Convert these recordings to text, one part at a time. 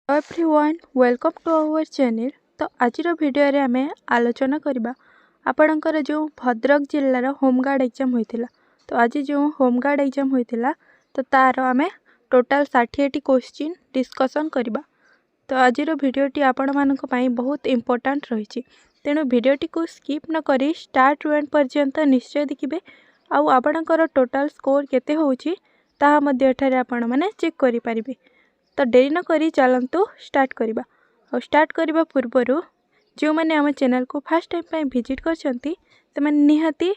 Everyone welcome to our channel. तो आज video रे आमे आलोचना करबा आपणकर जो भद्रक जिल्लार होमगार्ड एग्जाम होइतिला। तो आज जो होमगार्ड एग्जाम होइतिला तो तार आमे टोटल 60 क्वेश्चन डिस्कशन करबा। तो आज वीडियोटी आपण मानक पई बहुत इंपोर्टेंट रही, तेणु वीडियोटी को स्किप न करी स्टार्ट टू एंड पर्यंत निश्चय देखिबे। आउ आपणकर टोटल स्कोर केते होउची ताहा मध्ये एठारे आपण माने चेक करि परिबे। तो देरी न करी चलतु स्टार्ट करबा। और स्टार्ट करबा पूर्वरु जो मैंने आम चैनल को फर्स्ट टाइम पे विजिट करछंती से मैंने निहाती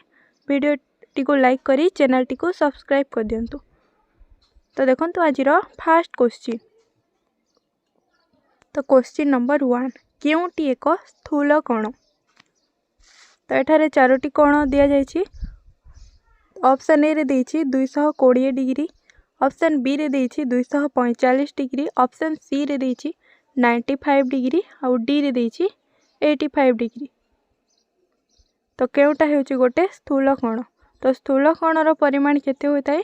वीडियो टी को लाइक करी चैनल टी को सब्सक्राइब कर दियंतु। तो देखंतु आजिर फर्स्ट क्वेश्चन। तो क्वेश्चन नंबर 1 केउटी एक स्थूल कोण। तो एठारे चारोटी कोण दिया जायछि। ऑप्शन ए रे देछि 220 डिग्री, ऑप्शन बी रे देछि 245 डिग्री, ऑप्शन सी रे देछि 95 डिग्री और डी रे देछि 85 डिग्री। तो केउटा हेउछि गोटे स्थूल कोण। तो स्थूल कोणर परिमाण केते होइताय।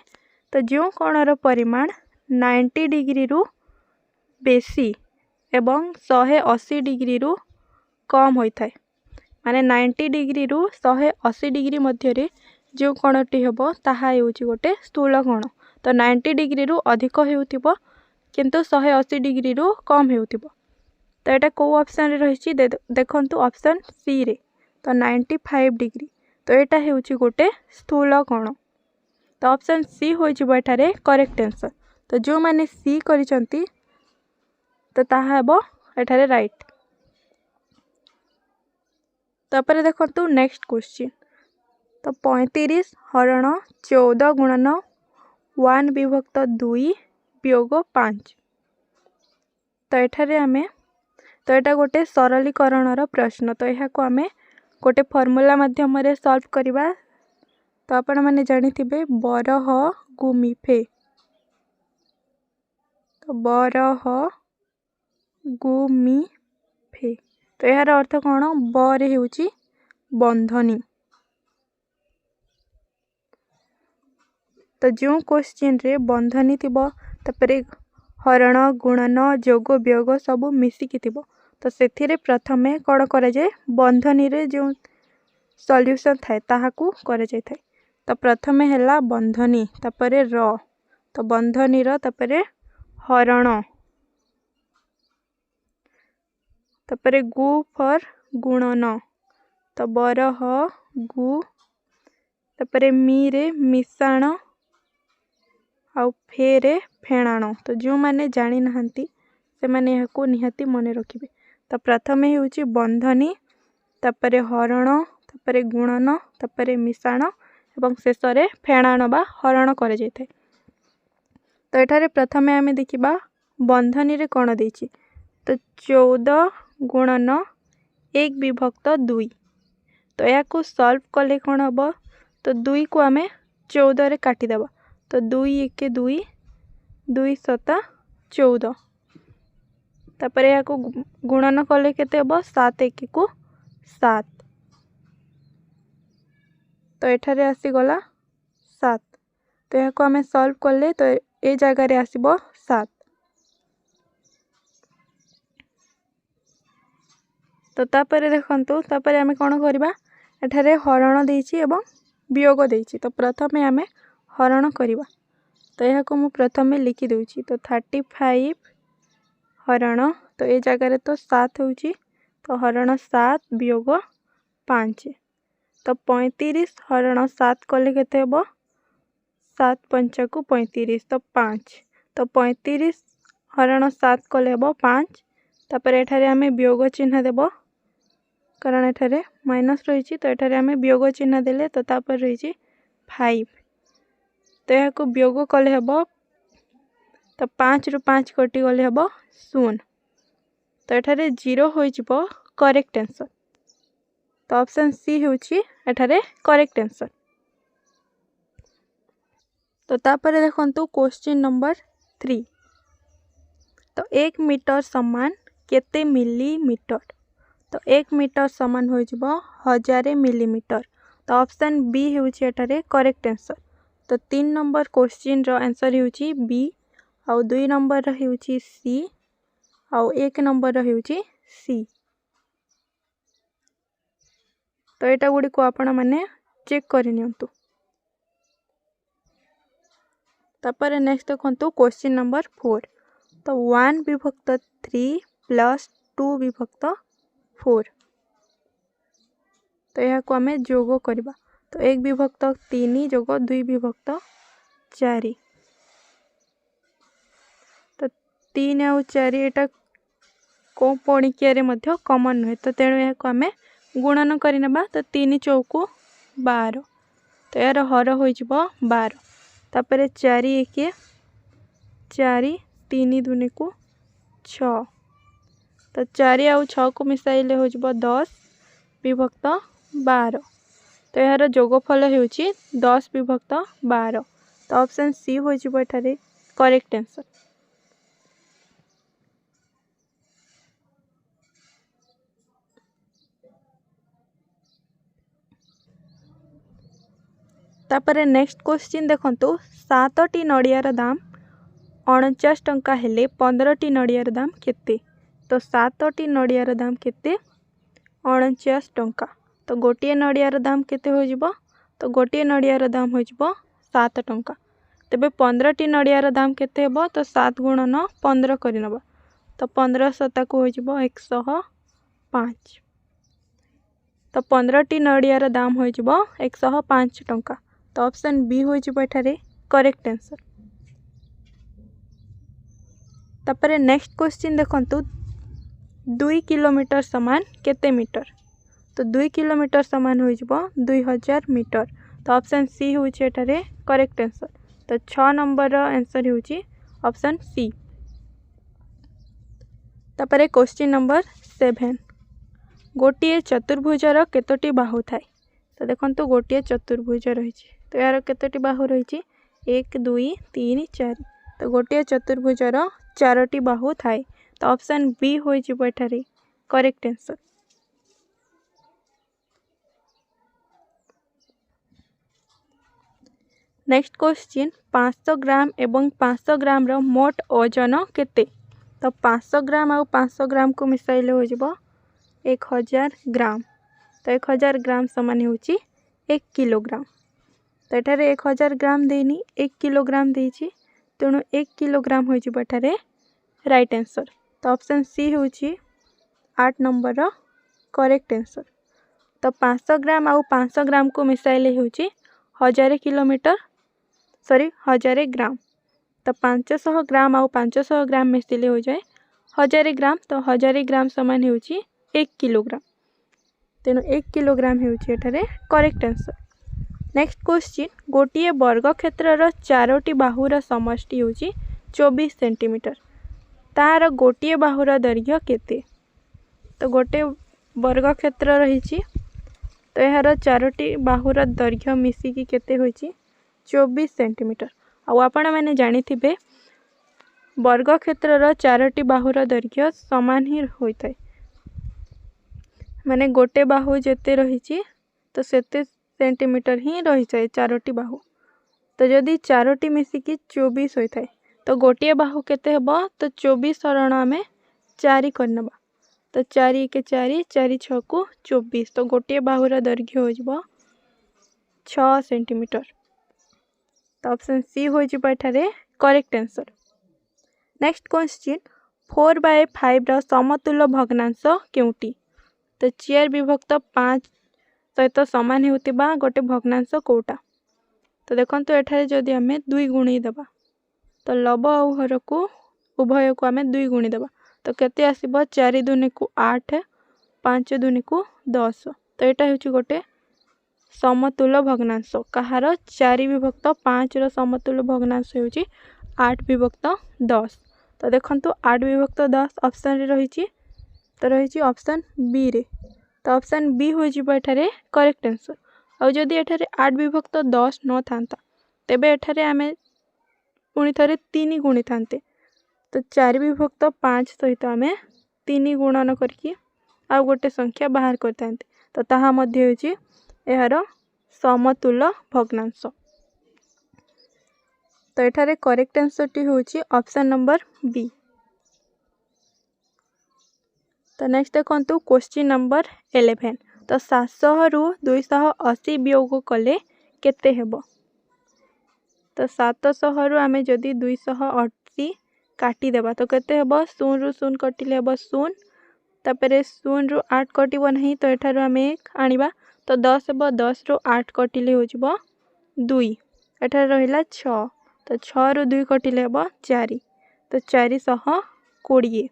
तो जो कोणर परिमाण 90 डिग्री रु बेसी एवं 180 डिग्री रु कम होइताय, माने 90 डिग्री रु 180 डिग्री मध्य रे जो कोणटी हेबो ताहा हेउछि गोटे स्थूल कोण। तो 90 डिग्री रु अधिक हेउथिबो किंतु 180 डिग्री रु कम हेउथिबो। तो एटा को ऑप्शन रे रहिछि देखंतु ऑप्शन सी रे। तो 95 डिग्री। तो एटा हेउछि गोटे स्थूल कोण। तो ऑप्शन सी होइ जिवो एठारे करेक्ट आंसर। तो जो माने सी करिसंती तो ताहा हेबो एठारे राइट। तापर देखंतु नेक्स्ट क्वेश्चन। तो 35 हरण 14 गुणन 1 विभक्त 2 वियोग 5। तो एठारे आमे तो एटा गोटे सरलीकरणर प्रश्न। तो यह को आमे गोटे फॉर्मूला माध्यम रे सॉल्व करिबा। तो आपण माने जानिथिबे बरह गुमिफे। तो बरह गुमिफे। तो यार अर्थ कोन ब रे हेउची बंधनी। तो जो क्वेश्चन रे बंधनी थिबो तापरे हरण गुणन जोग वियोग सब मिसिकी थिबो। तो सेथिरे प्रथमे कोन करा जाय बंधनी रे जो सॉल्यूशन थाए ताहाकू करा जाय थाए। तो प्रथमे हैला बंधनी तापरे र। तो बंधनी र तापरे हरण तापरे गु फॉर गुणन। तो बरह गु तापरे मी रे मिसाण आउ फेरे फेणाण। तो जो माने जानी नहंती से माने यहकू निहाती मने रखिबे। तो प्रथमे हेउची बंधनी तापरे हरण तापरे गुणन तापरे मिसाण एवं शेषरे फेणाण बा हरण करे जायते। तो एठारे प्रथमे आमे देखिबा बंधनी रे कोन देछि। तो 14 गुणन 1 विभक्त 2। तो याकू सॉल्व कले कोन हबो। तो 2 को आमे 14 रे काटी देबा। तो 2 1 2 2 7 14। तापरे याकू गुणन कले केते हबो 7 1 को 7। तो एठारे आसी गला 7। तो याकू आमे सॉल्व कले तो ए जगह रे आसीबो 7। तो तापरे देखंतु तापरे आमे कोन करबा एठारे हरण देछि एवं वियोग देछि। तो प्रथमे आमे हरण करिबा। तो यह को मु प्रथमे लिखि देउछि। तो 35 हरण तो ए जगह रे तो 7 होउछि। तो हरण 7 वियोग 5। तो 35 हरण 7 कले केते हेबो 7 5 को 35 तो 5। तो 35 हरण 7 कले हेबो 5। तापर एठारे आमे वियोग चिन्ह देबो कारण एठारे माइनस रहिछि। तो एठारे आमे वियोग चिन्ह देले तो तापर रहिछि 5। तो यह को वियोग कले हेबो तो 5 रु 5 कटि गले हेबो 0। तो एठारे 0 होई जिवो करेक्ट आंसर। तो ऑप्शन सी होउछि एठारे करेक्ट आंसर। तो तापर देखंतु क्वेश्चन नंबर 3। तो 1 मीटर समान केते मिलीमीटर। तो 1 मीटर समान होई जिवो 1000 मिलीमीटर। तो ऑप्शन बी होउछि एठारे करेक्ट आंसर। तो 3 नंबर क्वेश्चन रो आंसर होउछि बी और 2 नंबर रो होउछि सी आउ 1 नंबर होउची सी। तो एटा गुडी को आपण माने चेक करि नियंतु। तापर नेक्स्ट देखंतु क्वेश्चन नंबर 4। तो 1 विभक्त 3 प्लस 2 विभक्त 4। तो यह को हमें जोग करबा। तो 1 विभक्त 3 जोग 2 विभक्त 4। तो 3 और 4 एटा को पणिकिया रे मध्य कॉमन नुहे। तो तेणु यह को हमें गुणन करिनबा। तो 3 चौकु 12। तो यार हर होई जिवो 12। तापर 4 1 4 3 2 को 6। तो 4 आउ 6 को मिसाइले हो जिवो 10 विभक्त 12। तो यार जोगफल हेउची 10 विभक्त 12। तो ऑप्शन सी हो जिवो एठारे करेक्ट आंसर। तापर नेक्स्ट क्वेश्चन देखंतु 7टी नड़ियार दाम 49 टंका हेले 15टी नड़ियार दाम केते। तो 7टी नड़ियार दाम केते 49 टंका। तो गोटे नड़ियार दाम केते हो जिवो। तो गोटे नड़ियार दाम हो जिवो 7 टंका। तेबे 15टी नड़ियार दाम केते हेबो। तो 7 गुणन 15 करिनबा। तो 15 7 को हो जिवो 105। तो 15टी नड़ियार दाम हो जिवो 105 टंका। तो ऑप्शन बी हो जिवो एठारे करेक्ट आंसर। तापर नेक्स्ट क्वेश्चन देखंतु 2 किलोमीटर समान केते मीटर। तो 2 किलोमीटर समान हो जिवो 2000 मीटर। तो ऑप्शन सी होची एठारे करेक्ट आंसर। तो 6 नंबर रो आंसर होची ऑप्शन सी। तापर क्वेश्चन नंबर 7। गोटे चतुर्भुजर केतोटी बाहु थाए। तो देखंतु गोटे चतुर्भुज रहिछि। तो यार केतोटी बाहु रहिछि 1 2 3 4। तो गोटे चतुर्भुजर 4टी बाहु थाए। तो ऑप्शन बी होई जिवो एठारे करेक्ट आंसर। नेक्स्ट क्वेश्चन 500 ग्राम एवं 500 ग्राम रो मोट ओजन केते। तो 500 ग्राम और 500 ग्राम को मिसाइले हो जिवो 1000 ग्राम। तो 1000 ग्राम समान होची 1 किलोग्राम। तो एठारे 1000 ग्राम देनी 1 किलोग्राम देछि। तेणु 1 किलोग्राम हो जिवो एठारे राइट आंसर। तो ऑप्शन सी होची 8 नंबर रो करेक्ट आंसर। तो 500 ग्राम और 500 ग्राम को मिसाइले होची 1000 किलोमीटर 1000 ग्राम। तो 500 ग्राम और 500 ग्राम मिसाइले हो जाए 1000 ग्राम। तो 1000 ग्राम समान होची 1 किलोग्राम। तेणु 1 किलोग्राम होची एठारे करेक्ट आंसर। नेक्स्ट क्वेश्चन गोटे वर्ग क्षेत्र 4टी बाहुर समष्टि होची 24 सेंटीमीटर। तार गोटे बाहुर दैर्घ्य केते। तो गोटे वर्ग क्षेत्र रही। तो यार 4टी बाहुर दैर्घ्य मिसिकी केते होची 24 सेंटीमीटर। आउ आपण मैंने जानी थिबे वर्ग क्षेत्र 4टी बाहुर दैर्घ्य समान ही होता है। माने गोटे बाहु जेते रही तो सेते सेंटीमीटर ही रही जाए 4टी बाहु। तो जदि 4टी मिसिकी 24 होता है तो गोटे बाहु केते हेबो। तो 24 हरण आमे 4 करनबा। तो 4 1 4 4 6 को 24। तो गोटे बाहुर दैर्घ्य हो जिवो 6 सेंटीमीटर। तो ऑप्शन सी हो जिवो एठारे करेक्ट आंसर। नेक्स्ट क्वेश्चन 4/5 रो समतुल्य भग्नांश केउटी। तो 4 विभक्त 5 सहित समान होतिबा गोटे भग्नांश कोटा। तो देखंतु एठारे जदि हमें 2 गुणी देबा तो लब और हर को उभय को हमें 2 गुणी देबा। तो केते आसीबो 4 2 को 8 5 2 को 10। तो एटा होची गोटे समतुल्य भग्नांश। कहार 4 विभक्त 5 रो समतुल्य भग्नांश होची 8 विभक्त 10। तो देखंतु 8 विभक्त 10 ऑप्शन रे रहिची। तो रहिची ऑप्शन बी रे। तो ऑप्शन बी हो जिवो एठारे करेक्ट आंसर। और जदि एठारे 8 विभक्त 10 न थांता तेबे एठारे आमे पुणी थरे 3 गुणी थांते। तो 4 विभक्त 5 सहित आमे 3 गुणन करके आ गोटे संख्या बाहर करतांते। तो ताहा मध्ये होची एहार समतुल्य भग्नांश। तो एठारे करेक्ट आंसर टी होची ऑप्शन नंबर बी। तो नेक्स्ट देखो क्वेश्चन नंबर 11। तो 700 रु 280 वियोग कले केते हेबो। तो 700 रु आमे जदि 280 काटी देबा तो केते हेबो। 0 रु 0 कटिले हेबो 0, तापरे 0 रु 8 कटिबो नहीं तो एठारु आमे 1 आनिबा तो 10 हेबो। 10 रु 8 कटिले हो जिवो 2, एठार रहिला 6, तो 6 रु 2 कटिले हेबो 4, तो 420।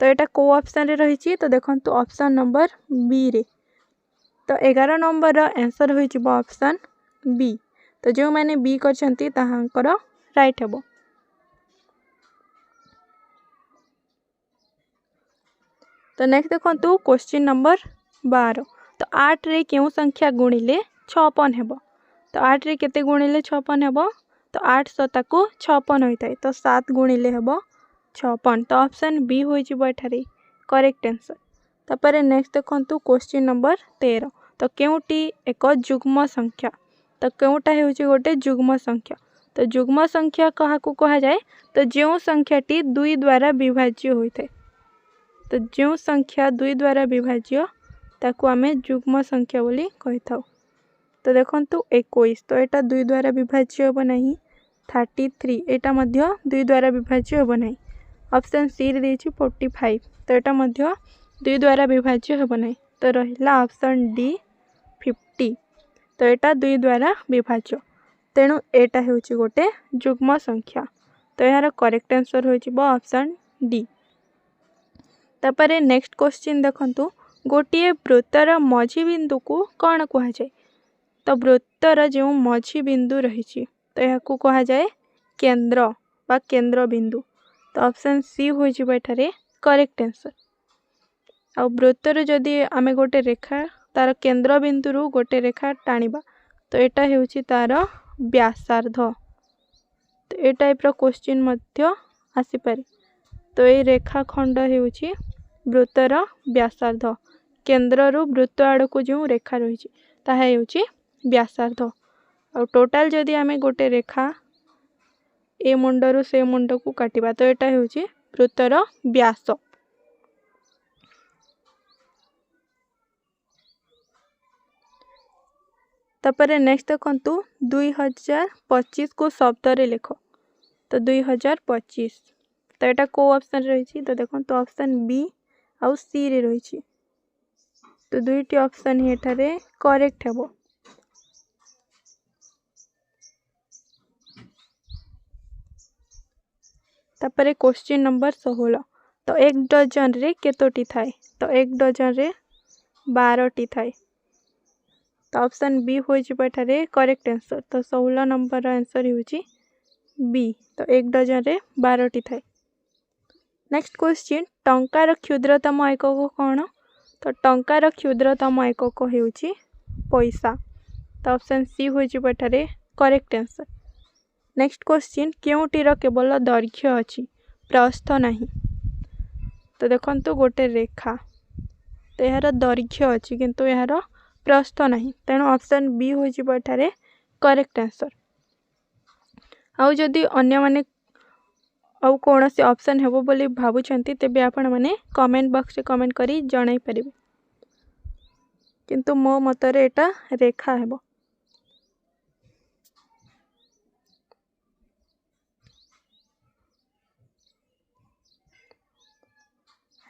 तो यहाँ को ऑप्शन रे रही तो देखंतु ऑप्शन नंबर बी रे। तो 11 नंबर आंसर हो ऑप्शन बी। तो जो मैंने बी करछंती ताहांकर राइट हेबो। तो नेक्स्ट देखंतु क्वेश्चन नंबर 12। तो 8 रे केउ संख्या गुणिले 56 हेबो। तो 8 रे केते गुणिले 56 हेबो। तो 8 शताकु 56 होइताय तो 7 गुणिले हेबो 56। तो ऑप्शन बी हो जिवो एठारे करेक्ट आंसर। तापर नेक्स्ट देखंतु क्वेश्चन नंबर 13। तो केउटी एक जुग्म संख्या। तो केउटा हेउची गोटे जुग्म संख्या। तो जुग्म संख्या काहाकू कहा जाए। तो जो संख्याटी 2 द्वारा विभाज्य होइते। तो जो संख्या 2 द्वारा विभाज्य ताकू आमे जुग्म संख्या बोली कहि थाउ। तो देखंतु 21। तो एटा 2 द्वारा विभाज्य होबो नाही। 33 एटा मध्य 2 द्वारा विभाज्य होबो नाही। ऑप्शन सी रे देछि 45। तो एटा मध्य 2 द्वारा विभाज्य होबो नाही। तो रहिला ऑप्शन डी 50। तो एटा 2 द्वारा विभाज्य, तेणु एटा हेउछि गोटे जुग्म संख्या। तो यार करेक्ट आंसर हो जिवो ऑप्शन डी। तापरे नेक्स्ट क्वेश्चन देखंतु गोटिए वृत्तर मझी बिंदु को कौन कहा जाए। तो वृत्तर जो मझी बिंदु रही तो यह कहा जाए केंद्र बा केंद्र बिंदु। तो ऑप्शन सी हो जिवो एठारे करेक्ट आंसर। आ वृत्तर जदि आमे गोटे रेखा तार केंद्र बिंदु रु गोटे रेखा टाणिबा तो एटा हेउछि तार व्यासार्ध। तो ए टाइप रो क्वेश्चन मध्य आसी पारे। तो ये रेखा खंड हेउछि वृत्तर व्यासार्ध। केंद्र रु वृत्त आड़ को जो रेखा रही ताहा हेउछि व्यासार्ध। और टोटाल जदि आमे गोटे रेखा ए मुंडरू से मुंड को काटिबा तो एटा हेउछि वृत्तर व्यास। तापरे नेक्स्ट देखंतु 2025 को शब्द रे लिखो। तो 2025 तो एटा को ऑप्शन रही तो देखंतु ऑप्शन बी आउ सी रे रही। तो दुईटी ऑप्शन ही एठारे करेक्ट हेबो। तापरे क्वेश्चन नंबर 16। तो 1 डजन रे केतोटी थाए। तो 1 डजन रे 12टी थाए। तो ऑप्शन बी हो जिवो एठारे करेक्ट आंसर। तो 16 नंबर आंसर होउची बी। तो 1 डजन रे 12टी थाए। नेक्स्ट क्वेश्चन टंकार क्षुद्रतम एकक कौन। तो टंकार क्षुद्रतम एकक हेउची पैसा। तो ऑप्शन सी हो जिवो एठारे करेक्ट आंसर। नेक्स्ट क्वेश्चन केउटीर केवल दैर्घ्य अछि प्रस्थ नहीं। तो देखंतु गोटे रेखा तो यार दैर्घ्य अछि किंतु यार प्रस्थ नहीं, तेणु ऑप्शन बी हो जिवो एठारे करेक्ट आंसर। आउ जदि अन्य माने आउ कौन से ऑप्शन हेबो बोली भाबुछंती तेबे आपण माने कमेंट बॉक्स रे कमेंट करी जणाई परिबे, किंतु मो मतरे एटा रेखा हेबो।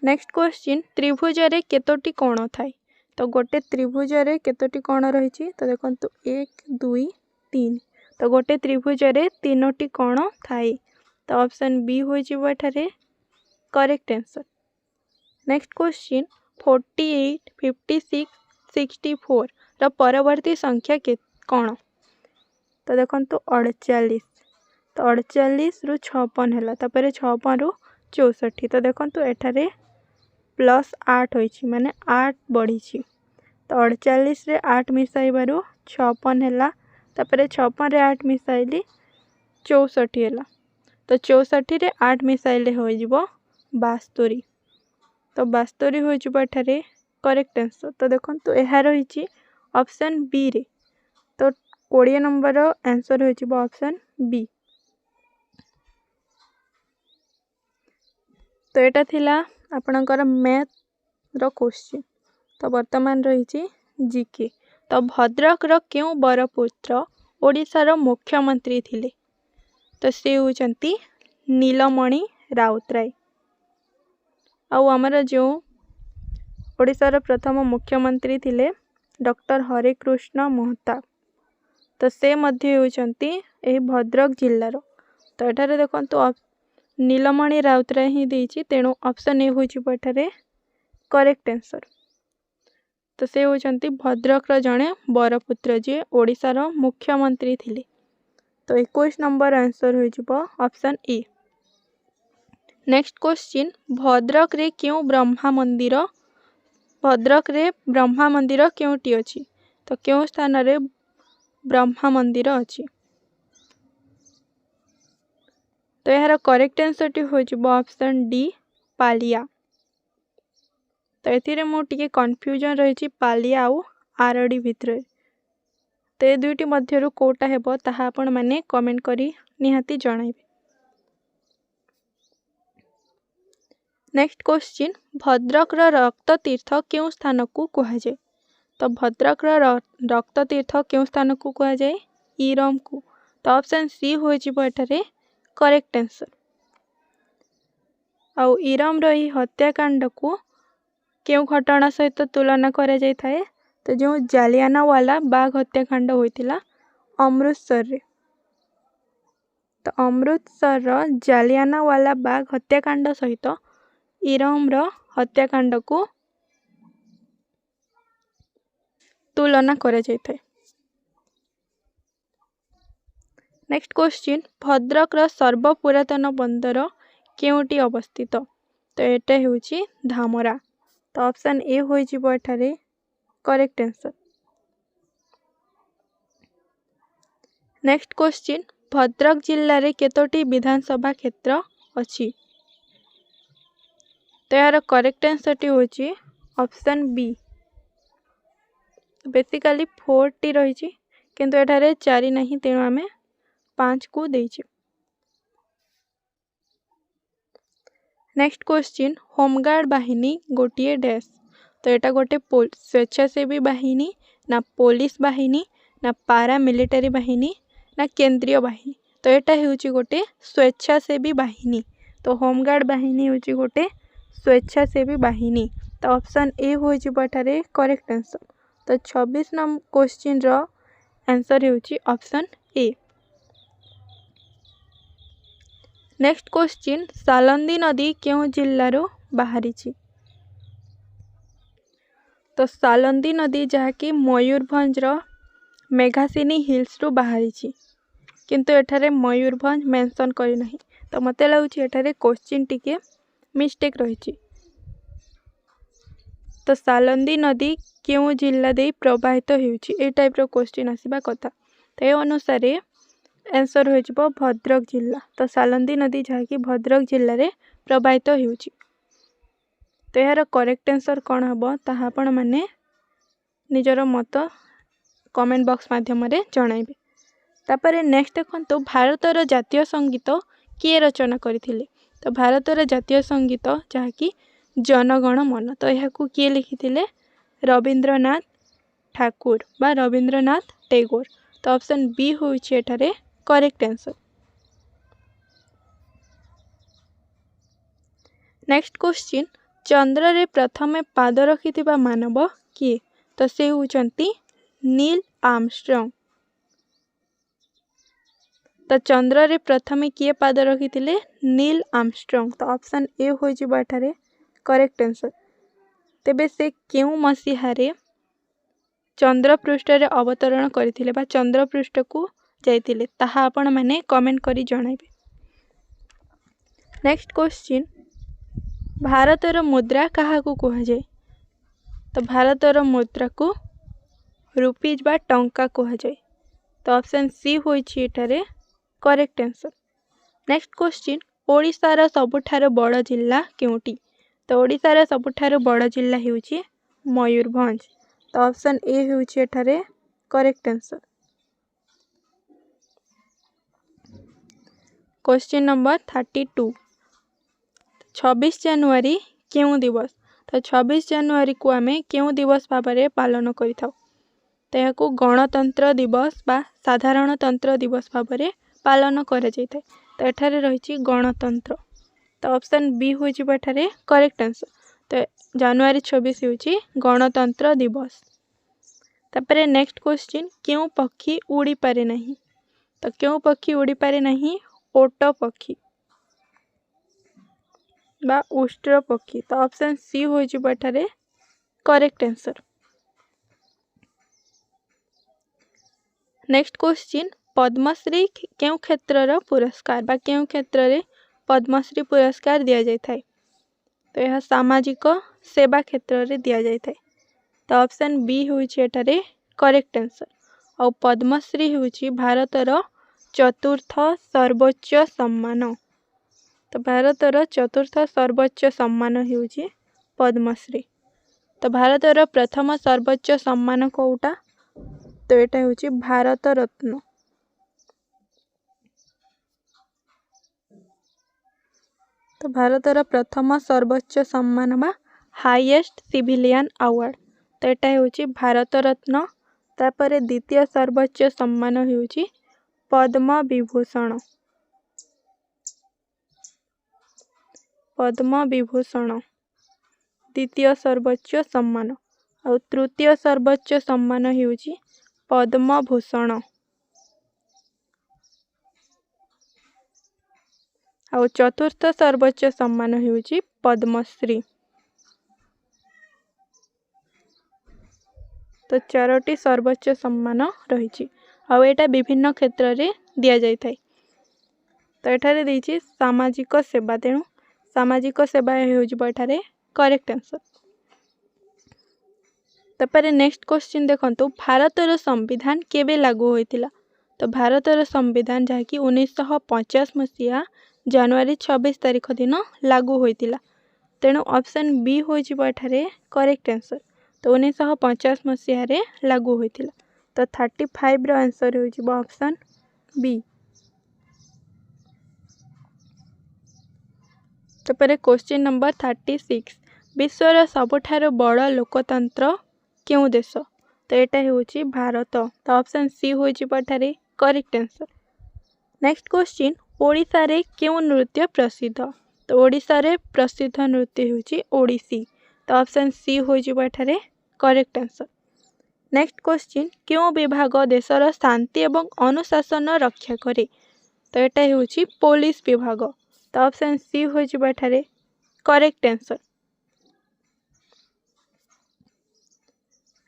नेक्स्ट क्वेश्चन त्रिभुज रे केतोटी कोण थाए। तो गोटे त्रिभुज रे केतोटी कोण रही तो देखंतु 1 2 3। तो गोटे त्रिभुज रे 3टी कोण थाए। तो ऑप्शन बी हो जिवो एठारे करेक्ट आंसर। नेक्स्ट क्वेश्चन 48 56 64 रो परवर्ती संख्या के कोण। तो देखंतु 48। तो 48 रु 56 हैला तापरे 56 रु 64। तो देखंतु एठारे +8 होइछि माने 8 बढ़ी। तो 48 रे 8 मिसाइबारु 56 हैला तापरे 56 रे 8 मिसाइली 64 हैला। तो 64 रे 8 मिसाइले हो जिवो 72। तो 72 हो जिवो एठारे करेक्ट आंसर। तो देखंतु एहा रहिछि ऑप्शन बी रे। तो 20 नंबर आंसर हो जिवो ऑप्शन बी। तो एटा थिला आपणकर मैथ रो क्वेश्चन। तो वर्तमान रही जीके। तो भद्रक रो क्यों बरपुत्र ओडिशार मुख्यमंत्री थिले? तो से होचंती नीलमणि राउतराय। आउ आमर जो ओडिशार प्रथम मुख्यमंत्री थिले डॉक्टर हरिकृष्ण महताब। तो से मध्य होचंती एही भद्रक जिल्लार। तो एठारे देखंतु नीलमणि राउतराय ही देछि, तेणु ऑप्शन ए होछि एठारे करेक्ट आंसर। तो से होचंती भद्रक रो जणे बरपुत्र जे ओडिशार मुख्यमंत्री थिले। तो 21 नंबर आंसर हो जिवो option A. Next question, Bhadrak रे क्यों ब्रह्मा मंदिर क्योंटी अछि? तो क्यों स्थान रे ब्रह्मा मंदिर अछि? तो यार करेक्ट आंसर टी हो जिवो ऑप्शन डी पालिया। तो एथिरे मो टिके कंफ्यूजन रही पालिया आउ आरडी भितर। तो ये दुईटी मध्यरु कोटा हेबो ताहा आपण माने कमेंट करी निहाती जणाइबे। नेक्स्ट क्वेश्चन, भद्रक रो रक्त तीर्थ क्यों स्थान को कहा जाए? तो भद्रक रो रक्त तीर्थ क्यों स्थान को कहा जाए? इरम को। तो ऑप्शन सी हो जिवो एठारे करेक्ट आंसर। आउ इरम रो ही हत्याकांड को क्यों घटना सहित तुलना करा जाय थाए? तो जो जालियानवाला बाग हत्याकांड होइतिला अमृतसर रे। तो अमृतसर रो जालियानवाला बाग हत्याकांड सहित इरम रो हत्याकांड को तुलना करा जाय थाए। नेक्स्ट क्वेश्चन, भद्रक रो सर्वपुरातन बंदर केउटी अवस्थित? तो एटा हेउची धामरा। तो ऑप्शन ए होई जिवो एठारे correct answer. Next question, Bhadrak जिल्ला रे केतोटी विधानसभा क्षेत्र अछि? तो यार करेक्ट आंसर टी होची ऑप्शन बी। बेसिकली 4 टी रही किंतु एठारे 4 नहीं, तेणु आमे 5 को देइछि। नेक्स्ट क्वेश्चन, होमगार्ड बाहिनी गोटे डैश? तो एटा गोटे स्वेच्छासेवी बाहिनी, ना पुलिस बाहिनी, ना पारा मिलिटारी बाहिनी, ना केंद्रीय बाहिनी? तो एटा हेउची गोटे स्वेच्छासेवी बाहिनी। तो होमगार्ड बाहिनी हेउची गोटे स्वेच्छासेवी बाहिनी। तो ऑप्शन ए हो जिवो एठारे करेक्ट आंसर। तो 26 नंबर क्वेश्चन रो आंसर हेउची option A. Next question, Salandi नदी क्यों जिल्लारो बाहरी? तो सालंदी नदी जहाँकि मयूरभंज रो मेघासिनी हिल्स रु बाहरी, किंतु एठारे मयूरभंज मेंशन करी नहीं। तो मते लागुची एठारे क्वेश्चन टिके मिस्टेक रही। तो सालंदी नदी क्यों जिल्ला दे प्रवाहित होउची, ए टाइप रो क्वेश्चन आसीबा कथा। तो ए अनुसार आंसर हो जिवो भद्रक जिल्ला। तो सालंदी नदी जहाँकि भद्रक जिल्ला रे प्रवाहित होउची। तो यार करेक्ट आंसर कौन हम ताहा आपण माने निजर मत कमेंट बॉक्स माध्यम रे जणाइबे। तापरे नेक्स्ट देखंतु भारतर जातीय संगीत किए रचना करथिले? तो भारतर जातीय संगीत जहाँकि जनगण मन। तो यह किए लिखिथिले? रविंद्रनाथ ठाकुर बा रविंद्रनाथ टैगोर। तो ऑप्शन बी होइछे एठारे करेक्ट आंसर। नेक्स्ट क्वेश्चन, चंद्र रे प्रथमे पाद रखिथिबा मानव किए? तो से होचंती नील आर्मस्ट्रांग। तो चंद्र रे प्रथमे किए पाद रखिथिले? Neil Armstrong. तो ऑप्शन ए हो जिवो एठारे करेक्ट आंसर। तेबे से केउ मसीहारे चंद्र पृष्ठ रे अवतरण करथिले बा चंद्र पृष्ठ को जाइथिले ताहा आपण माने कमेंट करी जणाइबे। नेक्स्ट क्वेश्चन, भारतर मुद्रा काहा को कहा जाए? तो भारतर मुद्रा को रुपीज बा टंका कहा जाए। तो ऑप्शन सी होइछि एठारे करेक्ट आंसर। नेक्स्ट क्वेश्चन, ओडिशार सबुठार बड़ जिल्ला केउटी? तो ओडिशार सबुठार बड़ जिल्ला हेउछि मयूरभंज। तो ऑप्शन ए हेउछि एठारे करेक्ट आंसर। क्वेश्चन नंबर 32, 26 जनवरी केउं दिवस तो 26 जनवरी को आम केउं दिवस भाव में पालन करिथाउ तो यहाँ गणतंत्र दिवस बा साधारणतंत्र दिवस भाव में पालन करा जायଥାଏ। तो एठारे रही गणतंत्र तो ऑप्शन बी हो करेक्ट आंसर। तो जनवरी 26 होची गणतंत्र दिवस। तापरे नेक्स्ट क्वेश्चन क्यों पक्षी उड़ी पारे नहीं तो क्यों पक्षी उड़ी पारे नहीं ओट पक्षी बा उष्ट्र पक्षी तो ऑप्शन सी हो correct answer. Next question Padmashri क्यों क्षेत्र पुरस्कार बा क्यों क्षेत्र में पद्मश्री पुरस्कार दि जाए तो यह सामाजिक सेवा क्षेत्र में दि जाए तो ऑप्शन बी होइछे करेक्ट आंसर। और पद्मश्री होची भारतर चतुर्थ सर्वोच्च सम्मान तो भारतर चतुर्थ सर्वोच्च सम्मान होची पद्मश्री। तो भारतर प्रथम सर्वोच्च सम्मान कोटा तो यहाँ होची भारत रत्न। तो भारतर प्रथम सर्वोच्च सम्मान बा हाईएस्ट सिविलियन अवार्ड तो यहाँ होची भारत रत्न। तापर द्वितीय सर्वोच्च सम्मान होची पद्म विभूषण पद्म विभूषण द्वितीय सर्वोच्च सम्मान। और तृतीय सर्वोच्च सम्मान होची पद्म भूषण। और चतुर्थ सर्वोच्च सम्मान होची पद्मश्री। तो 4टी सर्वोच्च सम्मान रही और यहाँ विभिन्न क्षेत्र में दि जाए। तो एठारे देछि सामाजिक सेवा तेणु सामाजिक सेवा होठारे करेक्ट आंसर। तापर नेक्स्ट क्वेश्चन देखंतु भारतर संविधान केबे लागू होइतिला तो भारतर संविधान जहाँकि 1950 मसीहा जनवरी 26 तारीख दिन लागू होइतिला तेणु ऑप्शन बी होठारे करेक्ट आंसर। तो 1950 मसीह लागू होइतिला तो 35 रो आंसर हो ऑप्शन बी। तापर क्वेश्चन नंबर 36 विश्वर सबुठार बड़ लोकतंत्र क्यों देश तो यहाँ हूँ भारत तो ऑप्शन सी होठारे correct answer. Next question Odisha रे क्यों नृत्य प्रसिद्ध तो ओडिशा रे प्रसिद्ध नृत्य हूँ ओडिसी तो ऑप्शन सी होठारे करेक्ट आंसर। नेक्स्ट क्वेश्चन क्यों विभाग देशर शांति एवं अनुशासन रक्षा करे तो यहाँ हूँ पुलिस विभाग तो ऑप्शन सी होठारे करेक्ट आंसर।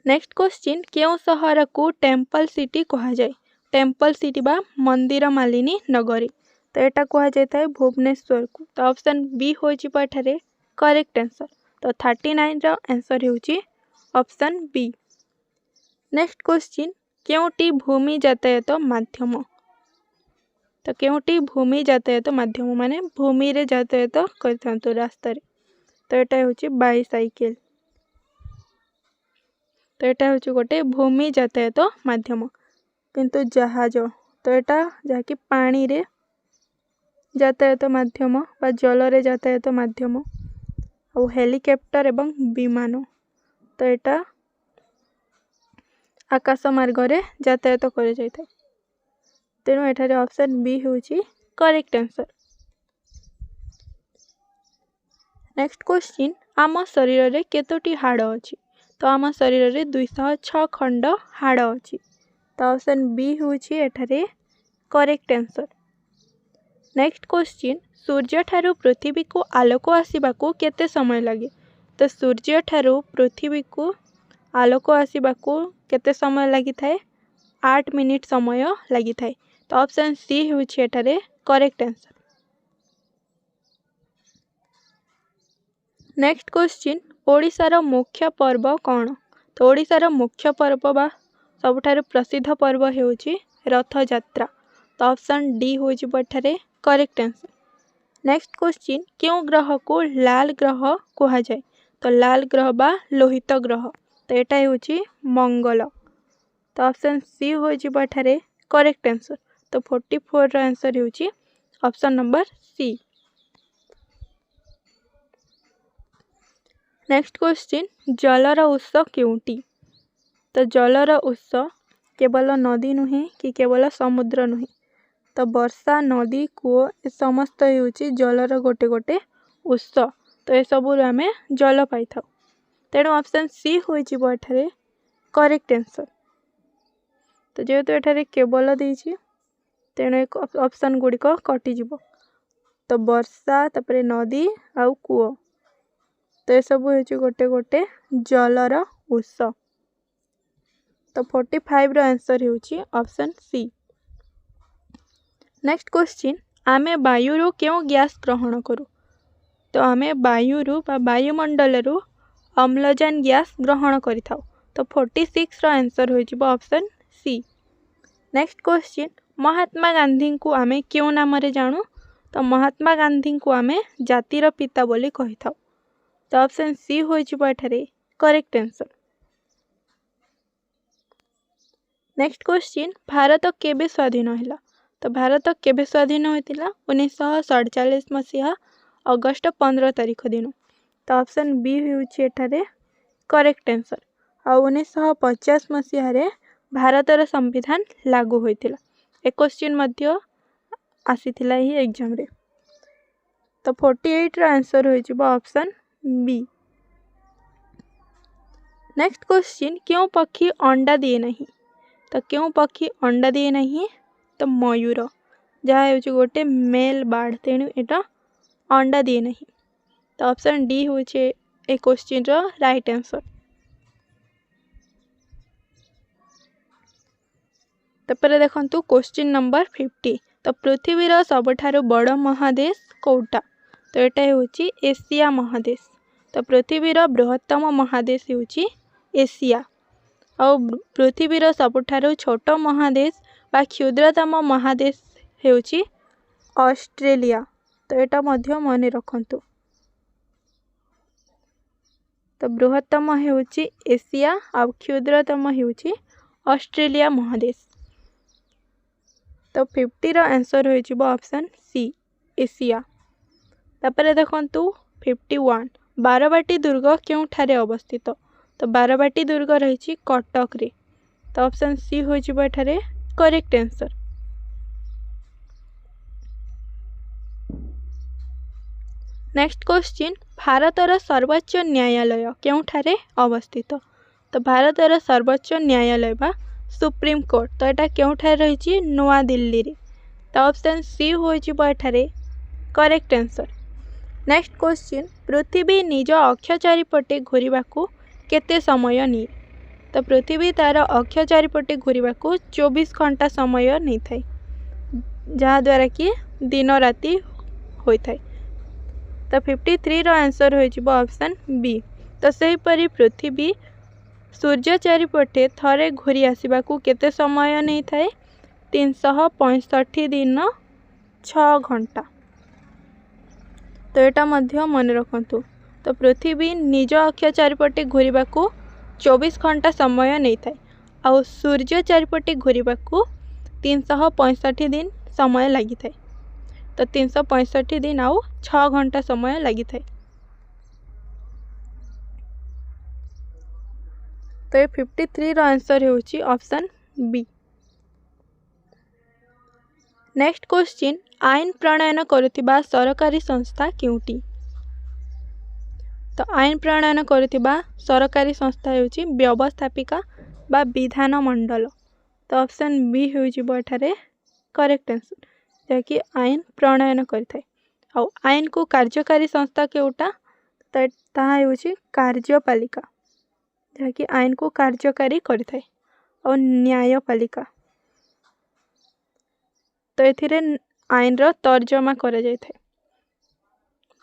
नेक्स्ट क्वेश्चन क्यों सहर को टेम्पल सिटी कहा जाए टेम्पल सिटी बा मंदिर मालिनी नगरी तो यहाँ कहा जाता है भुवनेश्वर को तो ऑप्शन बी होठारे करेक्ट आंसर। तो 39 रो आंसर होची ऑप्शन बी। नेक्स्ट क्वेश्चन क्योंटी भूमि यातायात माध्यम तो क्योंटी भूमि यातायात माध्यम माने भूमि रे यातायात करथांतो रास्ता रे तो यहाँ होची बाईसाइकेल तो यहाँ हूँ गोटे भूमि यातायात माध्यम किंतु जहाज तो यहाँ जहाँकि पानी रे यातायात माध्यम बा जल रे यातायात माध्यम और हेलिकॉप्टर एवं विमान तो यहाँ आकाश मार्ग रे यातायात कर जाए तेणु एठारे ऑप्शन बी होची करेक्ट आंसर। नेक्स्ट क्वेश्चन आम शरीर रे केतोटी हाड़ अछि तो आम शरीर रे 206 खंड हाड़ अछि तो ऑप्शन बी होची एठारे करेक्ट आंसर। नेक्स्ट क्वेश्चन सूर्य ठारू पृथ्वी को आलोक आसीबाकू केते समय लगे तो सूर्य ठारू पृथ्वी को आलोक आसीबाकू केते समय लगी थाए 8 मिनिट समय लगी थाए तो ऑप्शन सी होची एठारे करेक्ट आंसर। नेक्स्ट क्वेश्चन ओडिशार मुख्य पर्व कौन तो ओडिशार मुख्य पर्व बा सबुठारु प्रसिद्ध पर्व होची रथ यात्रा तो ऑप्शन डी होची एठारे करेक्ट आंसर। नेक्स्ट क्वेश्चन क्यों ग्रह को लाल ग्रह कहा जाए तो लाल ग्रह बा लोहित ग्रह तो यहाँ हूँ मंगल तो ऑप्शन सी होची एठारे करेक्ट आंसर। तो 44 रो आंसर होची option number C. Next question जलर उत्स केउटी। तो जलर उत्स केवल नदी नुहे कि केवल समुद्र नुहे, तो वर्षा नदी कूओ ए समस्त होउची जलर गोटे गोटे उत्स। तो ये सबुर आम जल पाई था। तेणु ऑप्शन सी हो एठारे करेक्ट आंसर। तो जेहेतु एठारे केवल देइछि तेणु एक ऑप्शन गुड़िक कटिजिव। तो वर्षा तापर नदी आउ कूओ, तो ये सब हो गोटे गोटे जलर उत्स। तो 45 रो आंसर होउची ऑप्शन सी। नेक्स्ट क्वेश्चन आमे वायुरु क्यों गैस ग्रहण करू। तो आमे वायुरु बा वायुमंडल रु अम्लजान गैस ग्रहण करिथाउ। तो 46 रो आंसर होइजिबो option C. Next question Mahatma Gandhi को आमे क्यों नाम रे जानू। तो महात्मा गांधी को आमे जातिर पिता बोली कहि थाउ। तो ऑप्शन सी होइजिबो एठारे correct answer. Next question Bharat केबे स्वाधीन हैला। तो भारत केबे स्वाधीन होइतिला 1947 मसीहा अगस्त 15 तारिख दिन। तो ऑप्शन बी होउची एठारे करेक्ट आंसर। आ 1950 मसीहा रे भारतर संविधान लागू होइतिला। ए क्वेश्चन मध्य आसीथिला ही एग्जाम रे। तो 48 रो आंसर होइजिबो ऑप्शन बी। नेक्स्ट क्वेश्चन क्यों पक्षी अंडा दिए नहीं। तो क्यों पक्षी अंडा दिए नहीं। तो मयूर जहाँ होउची गोटे मेल बार्ड, तेणु एटा अंडा दिए नहीं। तो ऑप्शन डी होउची ए क्वेश्चन रो राइट आंसर। तापर देखंतु क्वेश्चन नंबर 50। तो पृथ्वी रो सबठारु बड़ महादेश कोउटा। तो एटा होउची एशिया महादेश। तो पृथ्वी रो बृहत्तम महादेश होउची एशिया। और पृथ्वी रो सबठारु छोट महादेश बा क्षुद्रतम महादेश होउची ऑस्ट्रेलिया। तो एटा मध्य मन रखंतु। तो बृहत्तम होउची एशिया और क्षुद्रतम होउची ऑस्ट्रेलिया महादेश। तो 50 रो आंसर होइजिबो ऑप्शन सी एशिया। तापर देखंतु 51 बारवाटी दुर्ग केउठारे अवस्थित। तो बारवाटी दुर्ग रही कटक रे। तो ऑप्शन सी होइजिबो एठारे करेक्ट आंसर। नेक्स्ट क्वेश्चन भारतर सर्वोच्च न्यायालय केउठारे अवस्थित। तो भारतर सर्वोच्च न्यायालय बा सुप्रीम कोर्ट, तो यहाँ केउठारे रही नुआ दिल्ली रे। तो ऑप्शन सी होइजिबो एठारे करेक्ट आंसर। नेक्स्ट क्वेश्चन पृथ्वी निज अक्ष चारिपटे घूरिबाकू केते समय निए। तो पृथ्वी तार अक्ष चारिपटे घूरिबाकू 24 घंटा समय नहीं थाए, जहाँ द्वारा कि दिन राति होइथाए। तो 53 रो आंसर होइजिबो ऑप्शन बी। तो सही परी पृथ्वी सूर्य चारिपटे थरे घूरी आसबाकू केते समय नहीं थाए 365 दिन 6 घंटा। तो यहाँ मध्य मन रखंतु। तो पृथ्वी निज अक्ष चारिपटे घूरिबाकू 24 घंटा समय नहीं थाए आउ सूर्य चारिपटे घूरिबाकू 365 दिन समय लगी थाए। तो 365 दिन आउ 6 घंटा समय लगी थाए। तो ये 53 रो आंसर होउची ऑप्शन बी। नेक्स्ट क्वेश्चन आईन प्रणयन करुथिबा सरकारी संस्था केउटी। तो आईन प्रणयन करुथिबा सरकारी संस्था होउची व्यवस्थापिका बा विधान मंडल। तो ऑप्शन बी होउजिबो एठारे करेक्ट आंसर, जहाँकि आईन प्रणयन करिथाए। आ आईन को कार्यकारी संस्था केउटा। तो ताहा होउची कार्यपालिका, जहाँकि आईन को कार्यकारी करिथाए। और न्यायपालिका तो एथिरे आईन रो तर्जमा करा जाय थाए।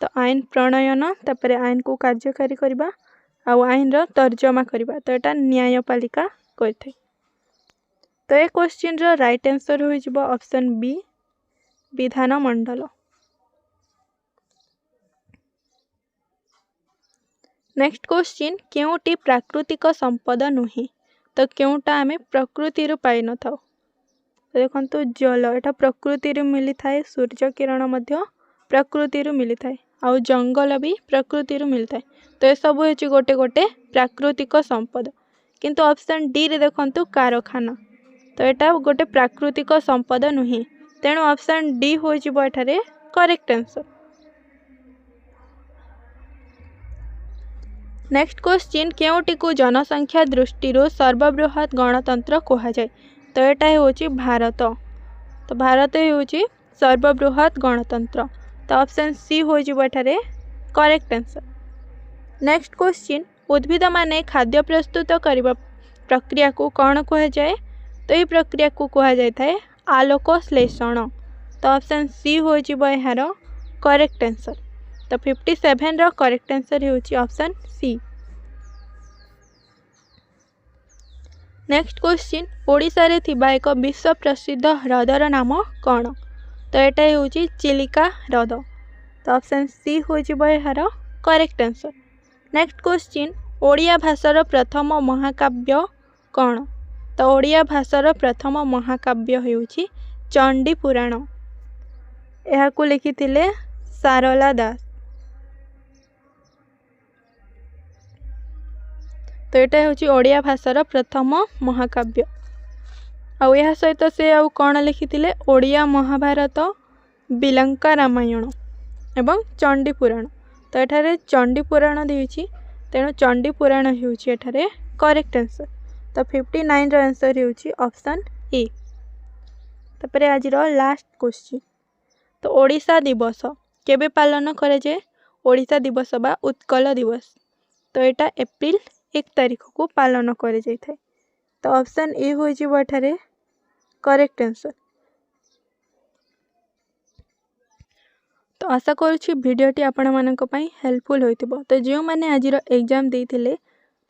तो आईन प्रणयन तापरे आईन को कार्यकारी करबा आ आईन रो तर्जमा करबा, तो एटा न्यायपालिका करिथाए। तो ए क्वेश्चन रो राइट आंसर होई जिवो ऑप्शन बी विधान मंडल। नेक्स्ट क्वेश्चन केउटी प्राकृतिक संपद नुहे। तो केउटा आमे प्रकृति रु पाई न थाउ। तो देखंतु जल एटा प्रकृति रु मिली थाए, सूर्य किरण मध्य प्रकृति रु मिली थाए। आउ जंगल भी प्रकृति मिलता है। तो ये सब हो गोटे गोटे प्राकृतिक संपद। किंतु ऑप्शन डी रे देखंतु कारखाना, तो यहाँ गोटे प्राकृतिक संपद नुहे, तेणु ऑप्शन डी हो करेक्ट आंसर। नेक्स्ट क्वेश्चन, केउटी को जनसंख्या दृष्टि सर्वबृहत गणतंत्र कहुए, तो यहाँ हूँ भारत। तो भारत हूँ सर्वबृहत गणतंत्र, तो ऑप्शन सी हो करेक्ट आंसर। नेक्स्ट क्वेश्चन, उद्भिद माने खाद्य प्रस्तुत करने प्रक्रिया को कौन कहुए, तो ये प्रक्रिया को कहुए आलोक श्लेषण, तो ऑप्शन सी हो यार करेक्ट आंसर। तो 57 रो करेक्ट आंसर होची option C. Next question, Odisha रे थिबा एक विश्व प्रसिद्ध ह्रदर नाम कौन, तो यहाँ हूँ चिलिका ह्रद, तो ऑप्शन सी हो यार correct answer. Next question, Odia भाषार प्रथम महाकाव्य कौन, तो ओडिया भाषार प्रथम महाकाव्य होउची चंडी पुराण, यह को लिखिथिले सारला दास। तो यहाँ हूँ ओडिया भाषार प्रथम महाकाव्य। आउ यह सहित से आउ कौन लिखिथिले, ओडिया महाभारत, बिलंका रामायण एवं चंडी पुराण, तो यहाँ चंडी पुराण देछि, तेणु चंडी पुराण होउछि एठारे करेक्ट आंसर। तो 59 रो आंसर होउछि ऑप्शन ए। तापर आज लास्ट क्वेश्चन, तो ओडिशा दिवस केबे पालन करे जाए, ओडिशा दिवस बा उत्कल दिवस, तो यहाँ एप्रिल 1 तारिख को पालन करे जाय थाए, तो ऑप्शन ए हो एठारे करेक्ट आंसर। तो आशा करुँची भिडियोटी आपण मानक पई हेल्पफुल होइतिबो। तो जो मैंने आज एग्जाम देइथिले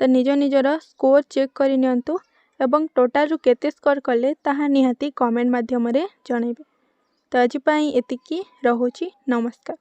तो निज निजर स्कोर चेक करि नियंतु एवं टोटाल रु केते स्कोर कले ताहा निहाती कमेंट माध्यम रे जणैबे। तो आज पई एतिकी रहुची, नमस्कार।